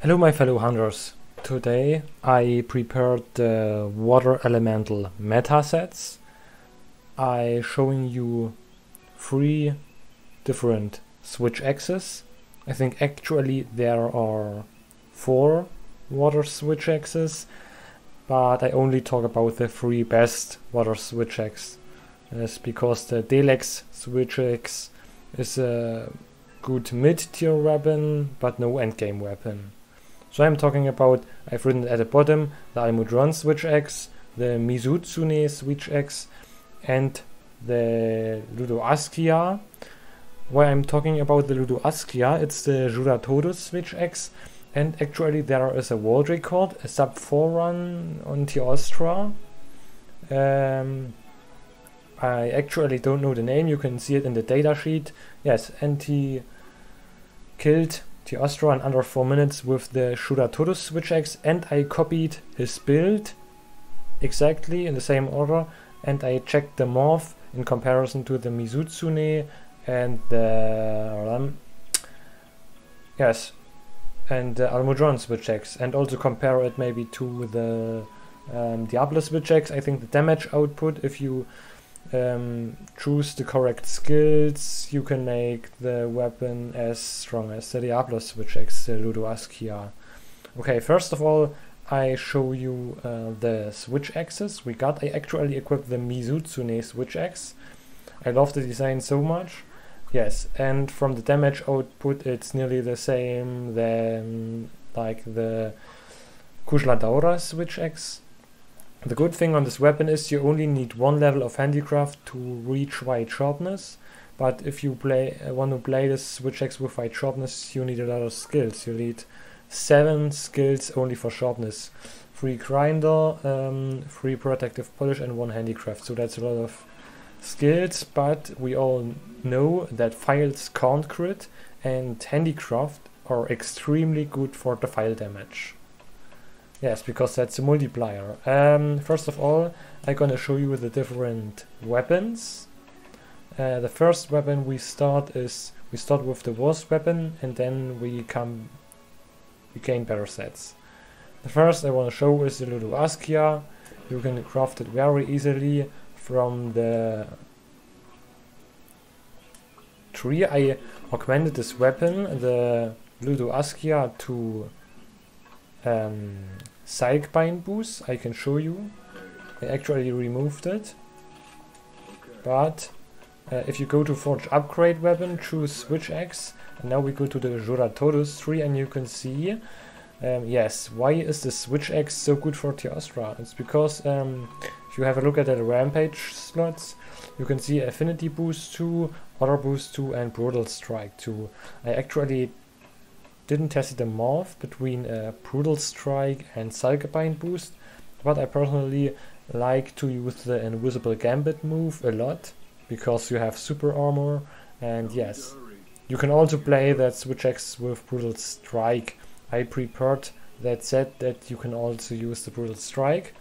Hello my fellow hunters. Today I prepared the water elemental meta sets. I showing you 3 different switch axes. I think actually there are 4 water switch axes, but I only talk about the 3 best water switch axes. That's because the Deluxe switch axe is a good mid-tier weapon, but no endgame weapon. So I'm talking about, I've written at the bottom, the Almudron switch axe, the Mizutsune switch axe, and the Luto Ascia. Why I'm talking about the Luto Ascia, it's the Jyura switch axe, and actually there is a world record, a sub 4 run on Ascia. I actually don't know the name, you can see it in the datasheet. Yes, and he killed Ascia in under 4 minutes with the Jyura switch axe, and I copied his build exactly in the same order, and I checked the morph in comparison to the Mizutsune and the Almudron switch axe, and also compare it maybe to the Diablos switch axe. I think the damage output, if you choose the correct skills, you can make the weapon as strong as the Diablos switch axe, the Luto Ascia. Okay, first of all, I show you the switch axes we got. I actually equipped the Mizutsune switch axe. I love the design so much. Yes, and from the damage output it's nearly the same than like the Daura switch axe. The good thing on this weapon is you only need 1 level of handicraft to reach wide sharpness, but if you want to play this switch axe with wide sharpness, you need a lot of skills. You need 7 skills only for sharpness. 3 grinder, 3 protective polish and 1 handicraft, so that's a lot of skills, but we all know that files can't crit, and handicraft are extremely good for the file damage. Yes, because that's a multiplier. First of all, I'm gonna show you the different weapons. The first weapon we start with the worst weapon, and then we gain better sets. The first I want to show is the Luto Ascia. You can craft it very easily from the tree. I augmented this weapon, the Luto Ascia, to Psychbind boost. I can show you. I actually removed it. But if you go to Forge Upgrade Weapon, choose Switch Axe, and now we go to the Jyura tree, and you can see, yes, why is the Switch Axe so good for Ascia? It's because if you have a look at the Rampage slots, you can see Affinity Boost 2, Order Boost 2, and Brutal Strike 2. I actually didn't test the morph between Brutal Strike and Psychbind boost, but I personally like to use the Invisible Gambit move a lot, because you have super armor, and yes, you can also play that switch axe with Brutal Strike. I prepared that set that you can also use the Brutal Strike.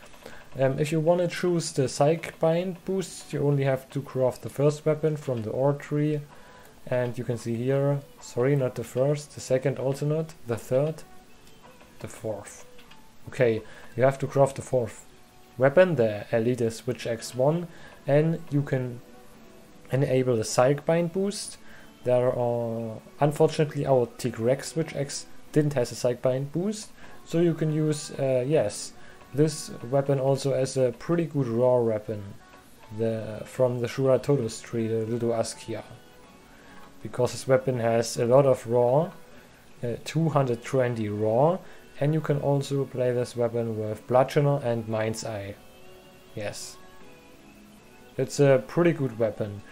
If you want to choose the Psychbind boost, you only have to craft the first weapon from the ore tree. And you can see here, sorry, not the first, the second also not, the third, the fourth. Okay, you have to craft the 4th weapon, the Elite Switch X1, and you can enable the Psychbind boost. There are, unfortunately, our T-Rex Switch X didn't have a Psychbind boost, so you can use, yes, this weapon also as a pretty good raw weapon, from the Jyura tree, the Luto Ascia. Because this weapon has a lot of raw, 220 raw, and you can also play this weapon with Bludgeoner and Mind's Eye. Yes, it's a pretty good weapon.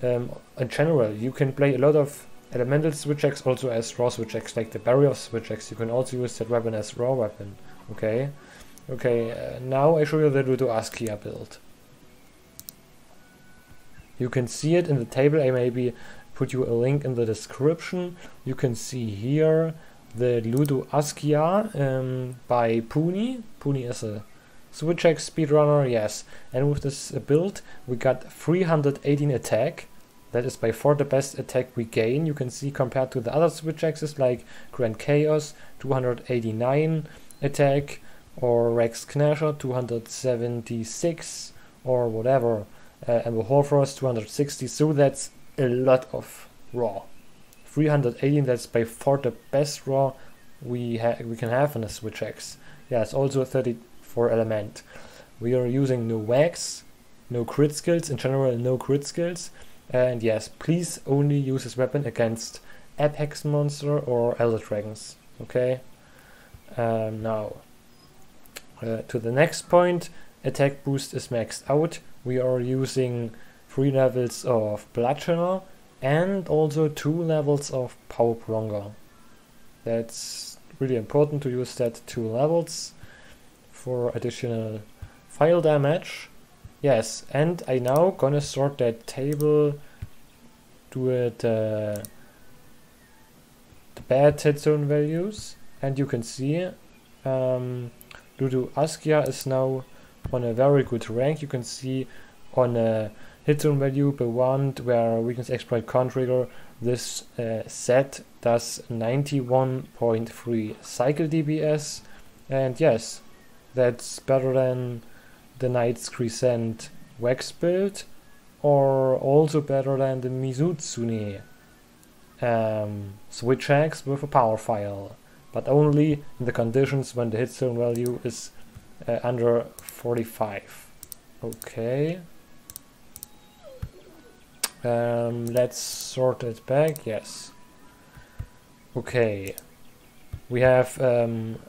In general, you can play a lot of elemental switch axe also as raw switch axe, like the barrier switch axe. You can also use that weapon as raw weapon. Okay, now I show you the Luto Ascia build. You can see it in the table. I maybe put you a link in the description. You can see here the Luto Ascia by Puni. Puni is a switch axe speedrunner, yes. And with this build, we got 318 attack, That is by far the best attack we gain. You can see compared to the other switch axes like Grand Chaos, 289 attack, or Rex Knasher, 276, or whatever, and the Horfrost, 260, so that's a lot of raw. 318, that's by far the best raw we can have in a switch axe. Yeah, it's also a 34 element. We are using no wax, no crit skills, in general no crit skills, and yes, please only use this weapon against Apex monster or Elder Dragons, okay? Now, to the next point, attack boost is maxed out. We are using 3 levels of Bludgeoner and also 2 levels of Power Pronger. That's really important to use that 2 levels for additional file damage. Yes, and I now gonna sort that table to the bad hit zone values, and you can see Luto Ascia is now on a very good rank. You can see on a hit zone value beyond where weakness exploit can't trigger, this set does 91.3 cycle DPS, and yes, that's better than the Knight's Crescent Wax build, or also better than the Mizutsune switch axe with a power file, but only in the conditions when the hit zone value is under 45. Okay. Let's sort it back. Yes. Okay. We have on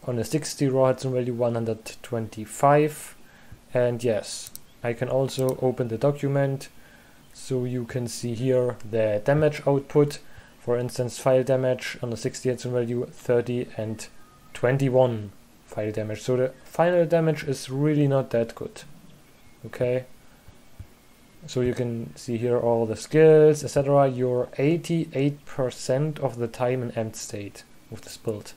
a 60 raw hit zone value 125, and yes, I can also open the document so you can see here the damage output. For instance, file damage on the 60 hit zone value 30 and 21 file damage. So the final damage is really not that good. Okay. So you can see here all the skills, etc. You're 88% of the time in empt state with this build.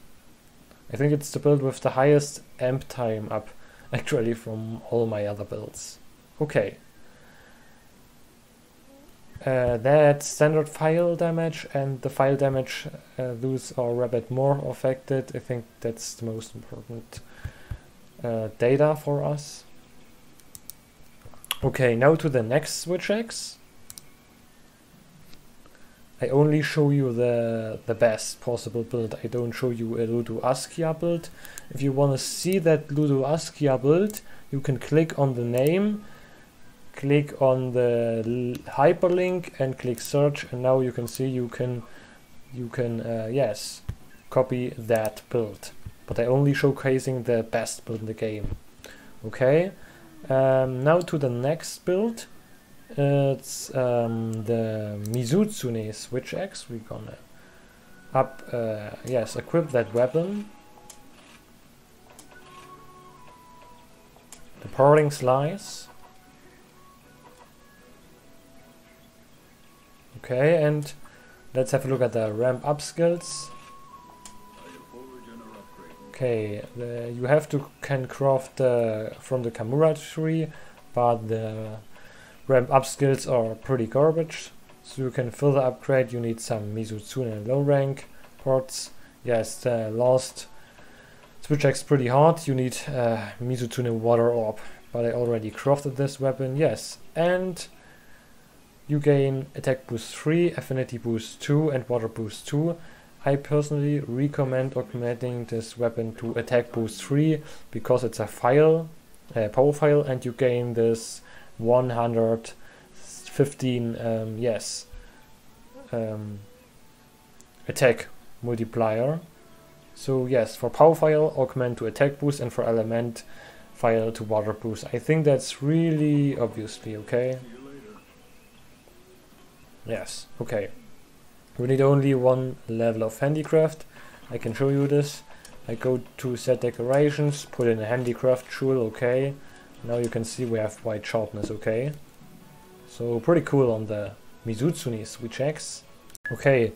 I think it's the build with the highest empt time up actually from all my other builds. Okay. That's standard file damage, and the file damage those are a bit more affected. I think that's the most important data for us. Okay, now to the next switch axe. I only show you the best possible build. I don't show you a Luto Ascia build. If you want to see that Luto Ascia build, you can click on the name, click on the hyperlink and click search, and now you can see you can yes, copy that build. But I only showcasing the best build in the game. Okay. Now to the next build. It's the Mizutsune switch axe. We're gonna yes, equip that weapon. The parting slice. Okay, and let's have a look at the ramp up skills. Okay, you have to can craft from the Kamura tree, but the ramp up skills are pretty garbage. So you can further upgrade, you need some Mizutsune low rank parts. Yes, the last switch axe pretty hard, you need Mizutsune water orb, but I already crafted this weapon, yes. And you gain attack boost 3, affinity boost 2 and water boost 2. I personally recommend augmenting this weapon to attack boost 3 because it's a file, power file, and you gain this 115 attack multiplier. So yes, for power file augment to attack boost, and for element file to water boost. I think that's really obviously okay. Yes, okay. We need only 1 level of handicraft. I can show you this. I go to set decorations, put in a handicraft tool, okay. Now you can see we have white sharpness, okay. So pretty cool on the Mizutsune switch axe. Okay,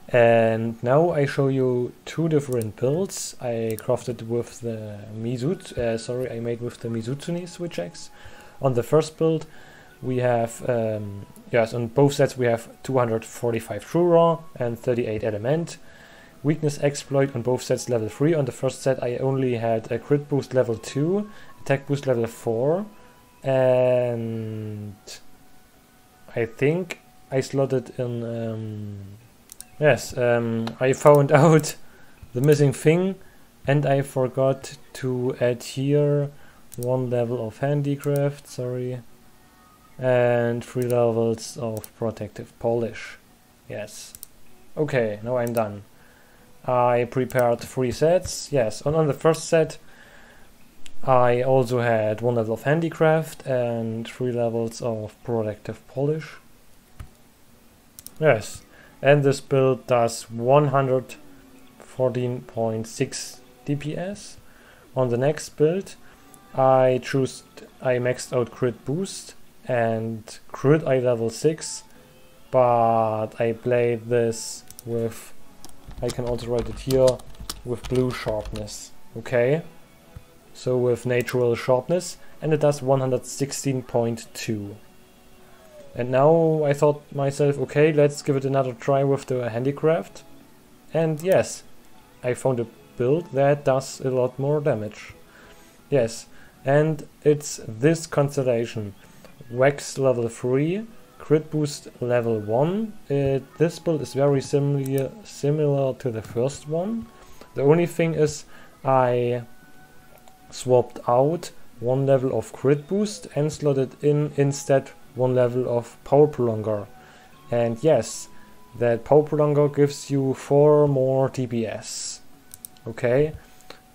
and now I show you 2 different builds. I crafted with the I made with the Mizutsune switch axe. On the first build, we have, yes, on both sets we have 245 Jyura and 38 element. Weakness exploit on both sets level 3. On the first set I only had a crit boost level 2, attack boost level 4, and I think I slotted in, yes, I found out the missing thing, and I forgot to add here 1 level of handicraft, sorry, and 3 levels of protective polish. Yes. Okay, now I'm done. I prepared 3 sets. Yes, on the first set I also had 1 level of handicraft and 3 levels of protective polish. Yes, and this build does 114.6 DPS. On the next build I maxed out crit boost and crit I level 6, but I played this with, I can also write it here, with blue sharpness. Okay, so with natural sharpness, and it does 116.2. And now I thought myself, okay, let's give it another try with the handicraft. And yes, I found a build that does a lot more damage. Yes, and it's this constellation. Wax level 3, crit boost level 1. This build is very similar to the first one. The only thing is I swapped out 1 level of crit boost and slotted in instead 1 level of power prolonger. And yes, that power prolonger gives you 4 more DPS. Okay,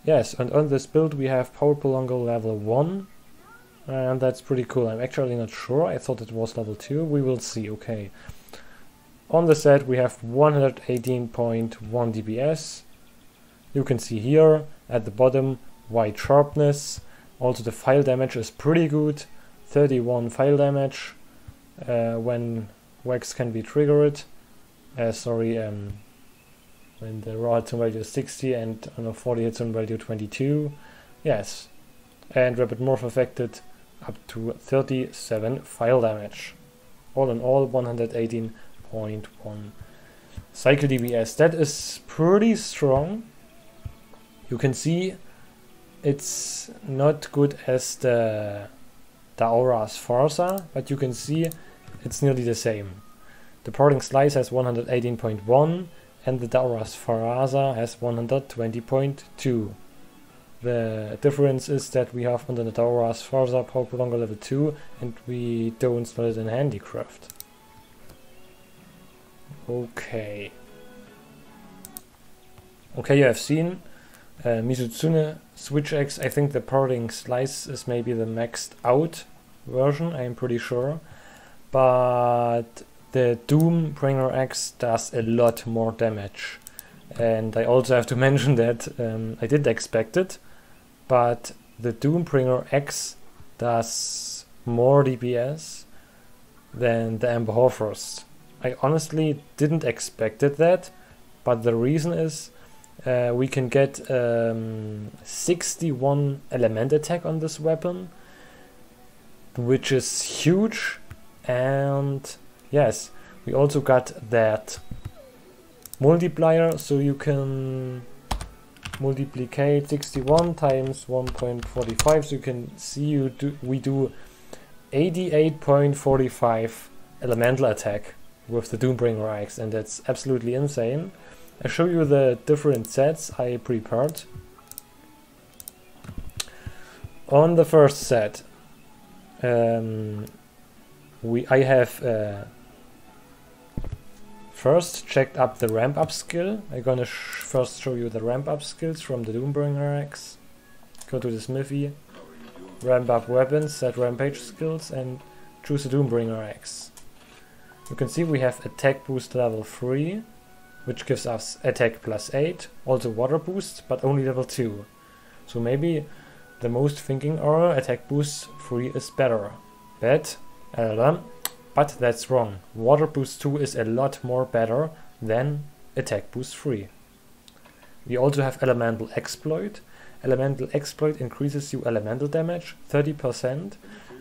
yes, and on this build we have power prolonger level 1. And that's pretty cool. I'm actually not sure. I thought it was level 2. We will see. Okay. On the set we have 118.1 DPS. You can see here at the bottom white sharpness. Also the file damage is pretty good. 31 file damage when wax can be triggered. When the raw hit value is 60 and on a 40 hit value 22. Yes. And rapid morph affected up to 37 file damage. All in all 118.1 cycle DPS. That is pretty strong. You can see it's not good as the Aura's Farsa, but you can see it's nearly the same. The parting slice has 118.1 and the Aura's Farsa has 120.2. The difference is that we have under the Aura's Farsa power prolonger level 2 and we don't slot it in handicraft. Okay. Okay, you have seen Mizutsune Switch X. I think the parting slice is maybe the maxed out version, I'm pretty sure. But the Doombringer X does a lot more damage. And I also have to mention that I didn't expect it, but the Doombringer X does more DPS than the Ember Horfrost. I honestly didn't expect that, but the reason is we can get 61 element attack on this weapon, which is huge, and yes, we also got that multiplier, so you can multiplicate 61 times 1.45, so you can see we do 88.45 elemental attack with the Doombringer X, and that's absolutely insane. I show you the different sets I prepared. On the first set, I have first checked up the ramp up skill. I'm gonna first show you the ramp up skills from the Doombringer X. Go to the smithy, ramp up weapons, set rampage skills, and choose the Doombringer X. You can see we have attack boost level 3, which gives us attack plus 8, also water boost, but only level 2. So maybe the most thinking are attack boost 3 is better. But that's wrong. Water boost 2 is a lot more better than attack boost 3. We also have elemental exploit. Elemental exploit increases your elemental damage 30%,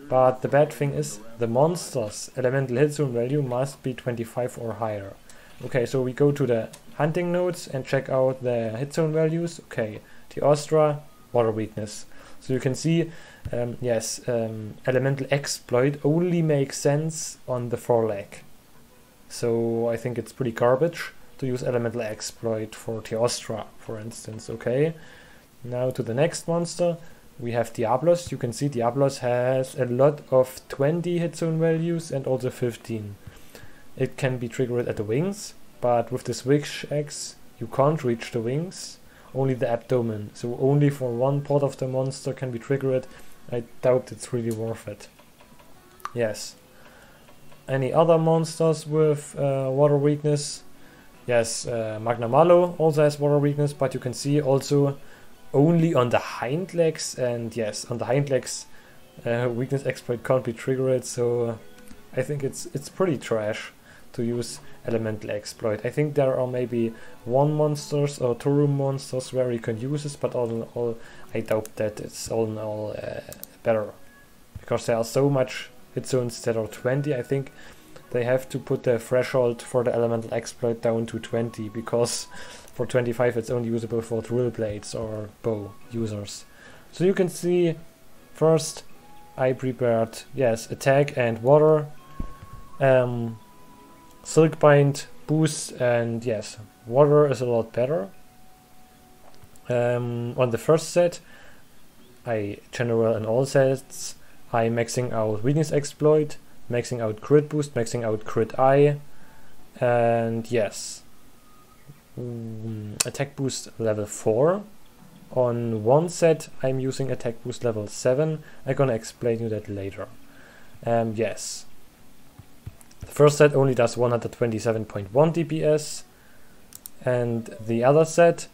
but the bad thing is the monster's elemental hit zone value must be 25 or higher. Okay, so we go to the hunting nodes and check out the hit zone values. Okay, the Astra, water weakness. So you can see, yes, elemental exploit only makes sense on the foreleg. So I think it's pretty garbage to use elemental exploit for Astra, for instance. Okay, now to the next monster. We have Diablos. You can see Diablos has a lot of 20 hit zone values and also 15. It can be triggered at the wings, but with the switch X you can't reach the wings, only the abdomen. So only for one part of the monster can be triggered. I doubt it's really worth it. Yes. Any other monsters with water weakness? Yes, Magna Malo also has water weakness, but you can see also only on the hind legs, and yes, on the hind legs weakness exploit can't be triggered, so I think it's pretty trash to use elemental exploit. I think there are maybe one monsters or two room monsters where you can use this, but all in all I doubt that it's all in all better, because there are so much hit zones that are 20. I think they have to put the threshold for the elemental exploit down to 20, because for 25 it's only usable for drill blades or bow users. So you can see first I prepared, yes, attack and water, silkbind boost, and yes, water is a lot better. On the first set, general in all sets, I'm maxing out weakness exploit, maxing out crit boost, maxing out crit eye, and yes, attack boost level 4. On one set I'm using attack boost level 7. I'm gonna explain you that later. Yes, the first set only does 127.1 DPS, and the other set,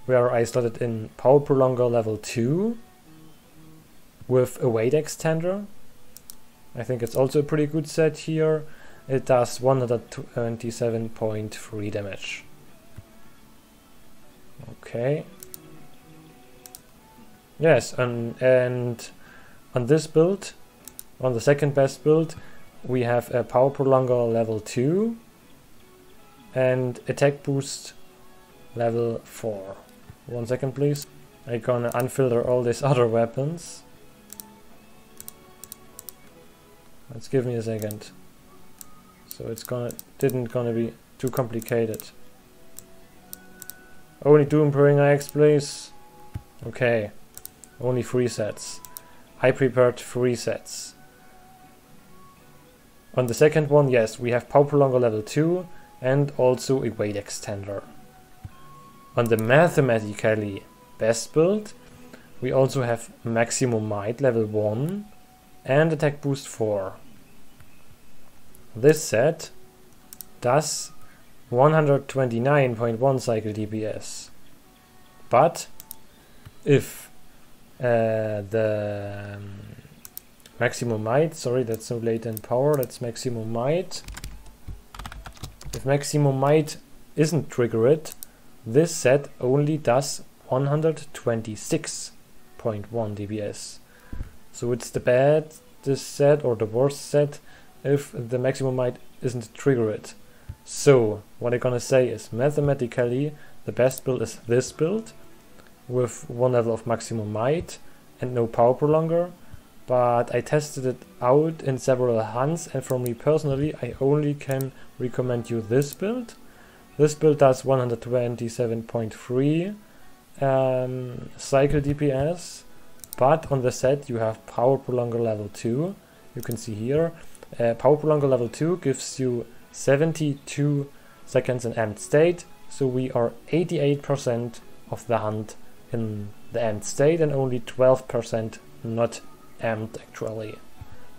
where I slotted in power prolonger level 2 with a weight extender, I think it's also a pretty good set here. It does 127.3 damage. Okay. Yes, and on this build, on the second best build, we have a power prolonger level 2 and attack boost level 4. 1 second please. I'm gonna unfilter all these other weapons. Let's give me a second. So it's didn't gonna be too complicated. Only Doom Bringer X, please. Okay, only 3 sets. I prepared 3 sets. On the second one, yes, we have power prolonger level 2 and also a weight extender. On the mathematically best build, we also have maximum might level 1 and attack boost 4. This set does 129.1 cycle DPS, but if the maximum might, sorry, that's no latent power, that's maximum might. If maximum might isn't triggered, this set only does 126.1 DPS. So it's the bad this set, or the worst set, if the maximum might isn't triggered. So what I'm gonna say is, mathematically the best build is this build with 1 level of maximum might and no power prolonger, but I tested it out in several hunts, and for me personally I only can recommend you this build. This build does 127.3 cycle DPS, but on the set you have power prolonger level 2. You can see here, power prolonger level 2 gives you 72 seconds in amped state, so we are 88% of the hunt in the amped state and only 12% not amped actually.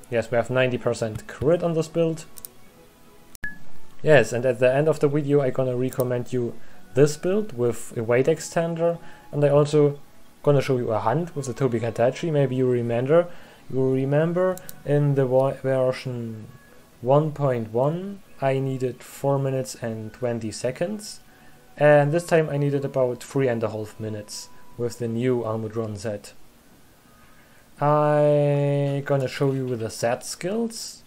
Yes, we have 90% crit on this build. Yes, and at the end of the video I'm gonna recommend you this build with a weight extender, and I also gonna show you a hunt with the Tobi Katachi. Maybe you remember in the version 1.1 I needed 4 minutes and 20 seconds, and this time I needed about 3.5 minutes with the new Almudron set. I'm gonna show you the set skills.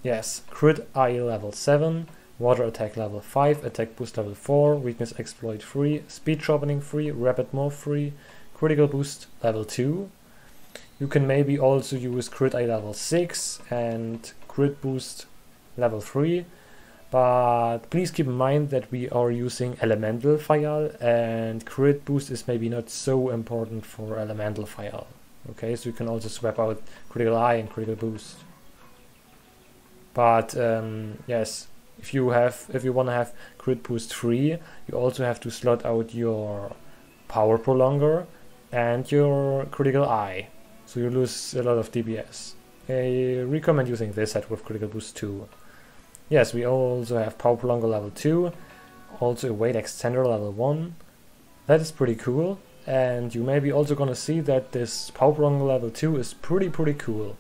Yes, crit eye level 7, water attack level 5, attack boost level 4, weakness exploit 3, speed sharpening 3, rapid morph 3, critical boost level 2. You can maybe also use crit eye level 6 and crit boost level 3, but please keep in mind that we are using elemental fire and crit boost is maybe not so important for elemental fire. Okay, so you can also swap out critical eye and critical boost. But yes, if you want to have crit boost 3, you also have to slot out your power prolonger and your critical eye. So you lose a lot of DPS. I recommend using this set with critical boost 2. Yes, we also have power prolonger level 2, also a weight extender level 1. That is pretty cool. And you may be also gonna see that this power prolonger level 2 is pretty cool.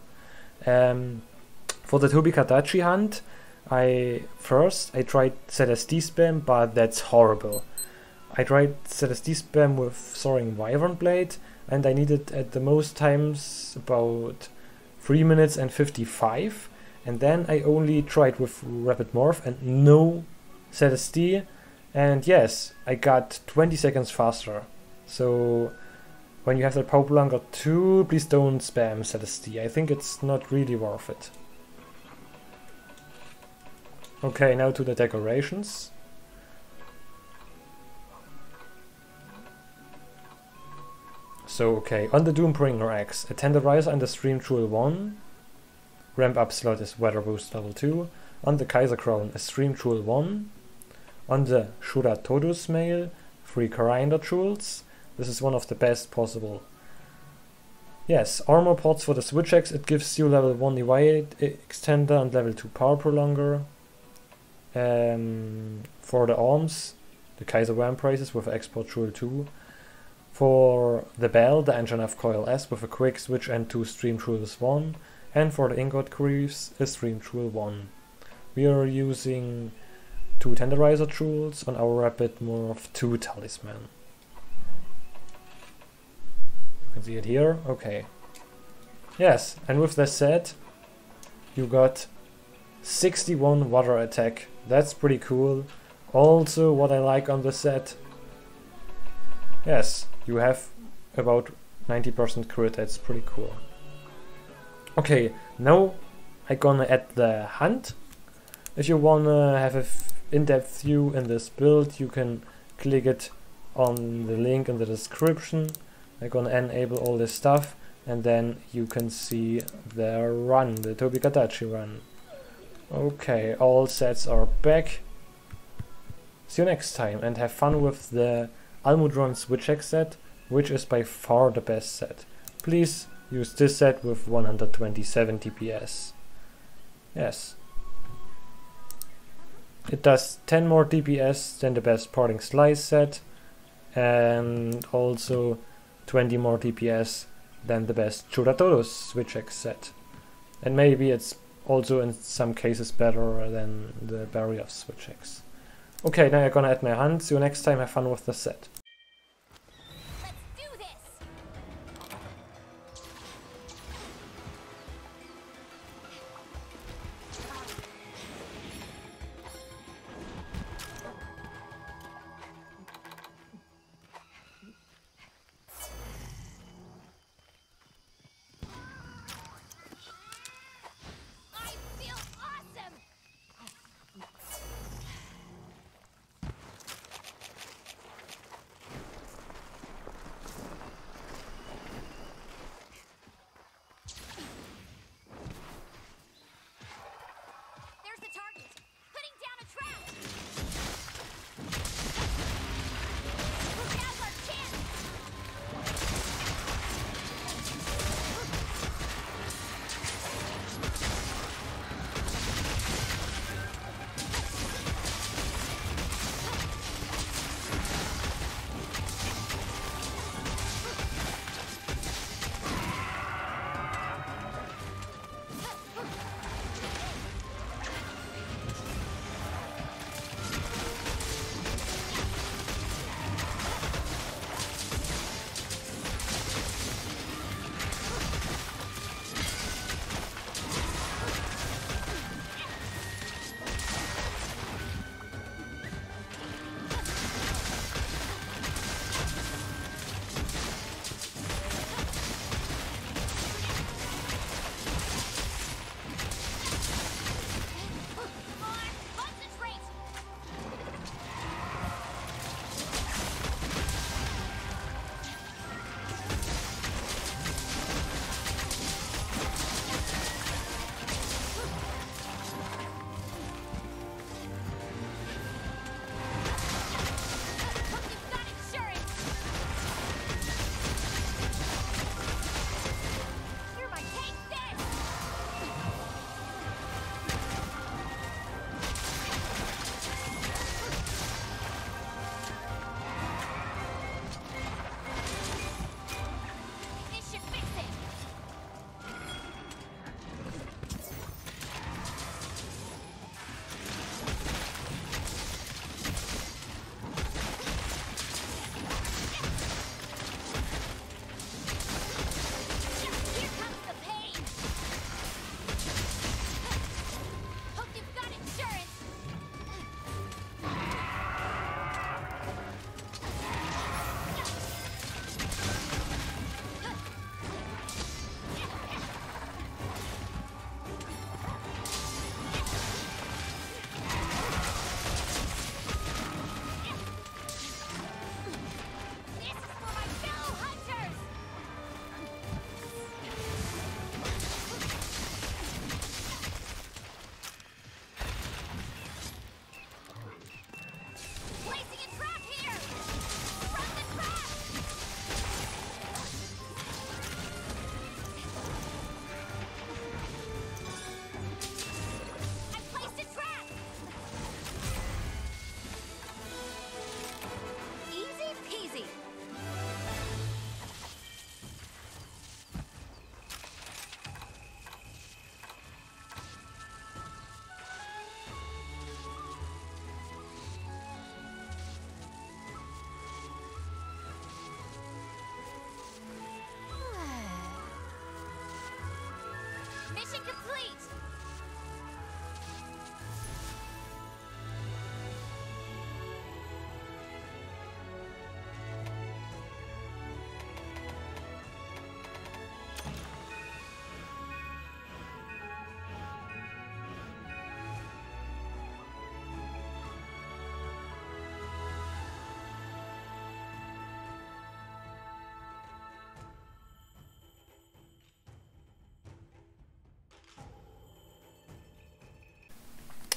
For the Tobikadachi hunt, I tried ZSD spam, but that's horrible. I tried ZSD spam with Soaring Wyvern Blade, and I needed at the most times about 3 minutes and 55, and then I only tried with Rapid Morph and no ZSD, and yes, I got 20 seconds faster. So when you have that power prolonger 2, please don't spam ZSD. I think it's not really worth it. Okay, now to the decorations. So okay, on the Doombringer Axe, a Tenderizer and a Stream Jewel 1. Ramp up slot is Weather Boost level 2. On the Kaiser Crown, a Stream Jewel 1. On the Shura Todus Mail, 3 Grinder Jewels. This is one of the best possible. Yes, armor pots for the Switch Axe, it gives you level 1 Evade Extender and level 2 Power Prolonger. For the arms, the Kaiser Vamprices with Export Jewel 2. For the bell, the Engine of Coil S with a quick switch and 2 Stream Jewels 1. And for the ingot greaves, a Stream Jewel 1. We are using 2 Tenderizer Jewels on our Rapid Morph 2 Talisman. You can see it here, okay. Yes, and with that said, you got 61 water attack. That's pretty cool. Also, what I like on the set, yes, you have about 90% crit. That's pretty cool. Okay, now I'm gonna add the hunt. If you wanna have an in-depth view in this build, you can click it on the link in the description. I'm gonna enable all this stuff, and then you can see the run, the Tobikadachi run. Okay, all sets are back. See you next time, and have fun with the Almudron Switch Axe set, which is by far the best set. Please use this set with 127 DPS. Yes. It does 10 more DPS than the best Parting Slice set, and also 20 more DPS than the best Churatodos Switch Axe set. And maybe it's also in some cases better than the Barrier Switch Axe. Okay, now I'm gonna add my hunt. See you next time, have fun with the set.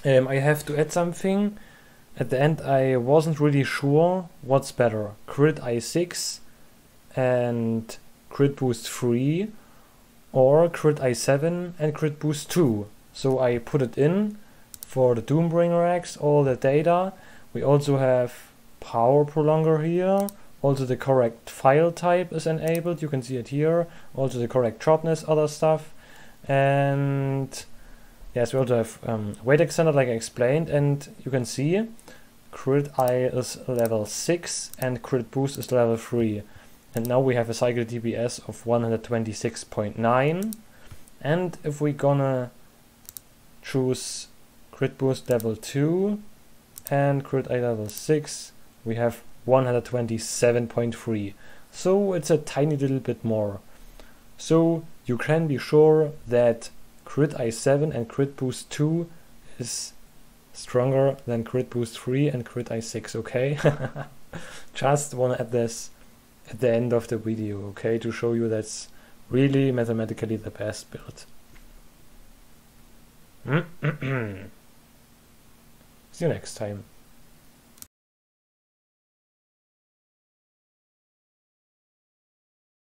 I have to add something. At the end I wasn't really sure what's better, crit I6 and crit boost 3 or crit I7 and crit boost 2. So I put it in for the Doombringer axe, all the data. We also have power prolonger here. Also the correct file type is enabled, you can see it here. Also the correct sharpness, other stuff. And yes, we also have weight extender like I explained, and you can see crit I is level 6 and crit boost is level 3. And now we have a cycle DPS of 126.9. And if we're gonna choose crit boost level 2 and crit I level 6, we have 127.3. So it's a tiny little bit more. So you can be sure that crit I7 and crit boost 2 is stronger than crit boost 3 and crit I6, okay? Just wanna add this at the end of the video, okay, to show you that's really mathematically the best build. See you next time.